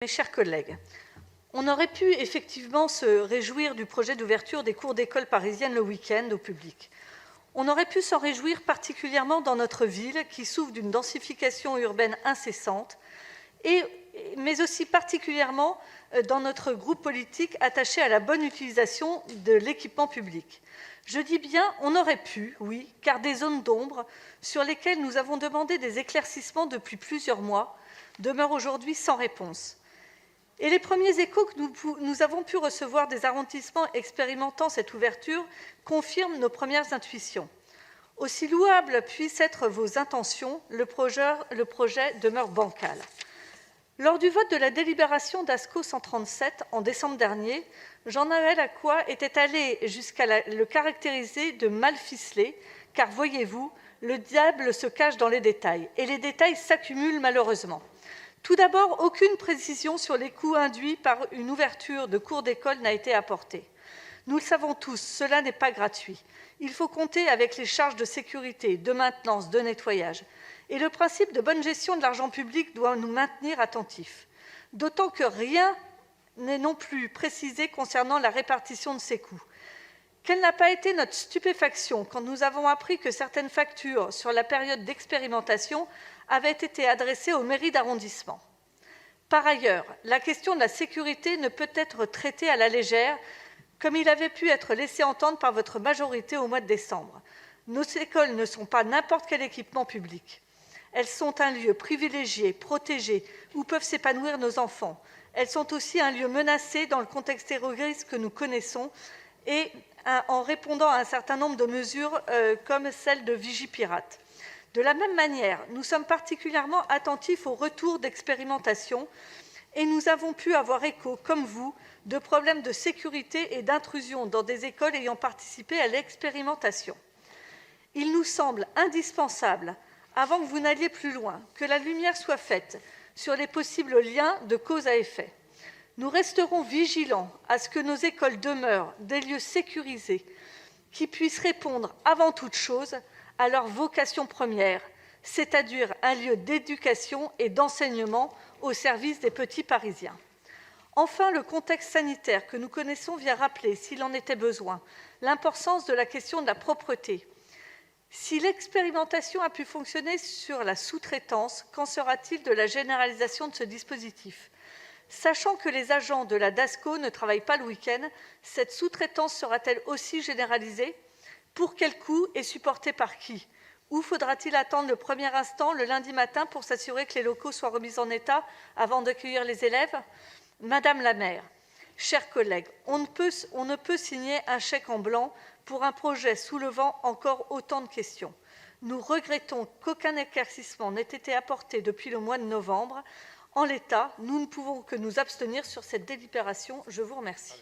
Mes chers collègues, on aurait pu effectivement se réjouir du projet d'ouverture des cours d'école parisiennes le week-end au public. On aurait pu s'en réjouir particulièrement dans notre ville qui souffre d'une densification urbaine incessante, mais aussi particulièrement dans notre groupe politique attaché à la bonne utilisation de l'équipement public. Je dis bien on aurait pu, oui, car des zones d'ombre sur lesquelles nous avons demandé des éclaircissements depuis plusieurs mois demeurent aujourd'hui sans réponse. Et les premiers échos que nous avons pu recevoir des arrondissements expérimentant cette ouverture confirment nos premières intuitions. Aussi louables puissent être vos intentions, le projet demeure bancal. Lors du vote de la délibération d'ASCO 137 en décembre dernier, Jean-Noël Lacroix était allé jusqu'à le caractériser de mal ficelé, car voyez-vous, le diable se cache dans les détails, et les détails s'accumulent malheureusement. Tout d'abord, aucune précision sur les coûts induits par une ouverture de cours d'école n'a été apportée. Nous le savons tous, cela n'est pas gratuit. Il faut compter avec les charges de sécurité, de maintenance, de nettoyage. Et le principe de bonne gestion de l'argent public doit nous maintenir attentifs. D'autant que rien n'est non plus précisé concernant la répartition de ces coûts. Quelle n'a pas été notre stupéfaction quand nous avons appris que certaines factures sur la période d'expérimentation avaient été adressées aux mairies d'arrondissement. Par ailleurs, la question de la sécurité ne peut être traitée à la légère, comme il avait pu être laissé entendre par votre majorité au mois de décembre. Nos écoles ne sont pas n'importe quel équipement public. Elles sont un lieu privilégié, protégé, où peuvent s'épanouir nos enfants. Elles sont aussi un lieu menacé dans le contexte terroriste que nous connaissons et en répondant à un certain nombre de mesures comme celle de Vigipirate. De la même manière, nous sommes particulièrement attentifs au retour d'expérimentation et nous avons pu avoir écho, comme vous, de problèmes de sécurité et d'intrusion dans des écoles ayant participé à l'expérimentation. Il nous semble indispensable, avant que vous n'alliez plus loin, que la lumière soit faite sur les possibles liens de cause à effet. Nous resterons vigilants à ce que nos écoles demeurent des lieux sécurisés qui puissent répondre avant toute chose à leur vocation première, c'est-à-dire un lieu d'éducation et d'enseignement au service des petits Parisiens. Enfin, le contexte sanitaire que nous connaissons vient rappeler, s'il en était besoin, l'importance de la question de la propreté. Si l'expérimentation a pu fonctionner sur la sous-traitance, qu'en sera-t-il de la généralisation de ce dispositif ? Sachant que les agents de la DASCO ne travaillent pas le week-end, cette sous-traitance sera-t-elle aussi généralisée ? Pour quel coût et supportée par qui ? Ou faudra-t-il attendre le premier instant, le lundi matin, pour s'assurer que les locaux soient remis en état avant d'accueillir les élèves ? Madame la maire, chers collègues, on ne peut signer un chèque en blanc pour un projet soulevant encore autant de questions. Nous regrettons qu'aucun éclaircissement n'ait été apporté depuis le mois de novembre. En l'état, nous ne pouvons que nous abstenir sur cette délibération. Je vous remercie.